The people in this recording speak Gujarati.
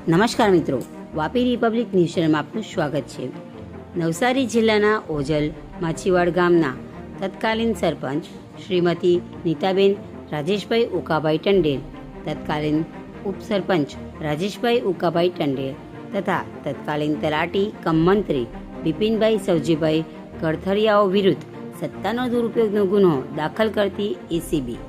નમસ્કાર મિત્રો, વાપી રિપબ્લિક ન્યૂઝ ચેનલમાં આપનું સ્વાગત છે. નવસારી જિલ્લાના ઓજલ માછીવાડ ગામના તત્કાલીન સરપંચ શ્રીમતી નીતાબેન રાજેશભાઈ ઉકાભાઈ ટંડેલ, તત્કાલીન ઉપસરપંચ રાજેશભાઈ ઉકાભાઈ ટંડેલ તથા તત્કાલીન તલાટી કમ મંત્રી બિપિનભાઈ સવજીભાઈ ગળથરિયાઓ વિરુદ્ધ સત્તાનો દુરુપયોગનો ગુનો દાખલ કરતી એસીબી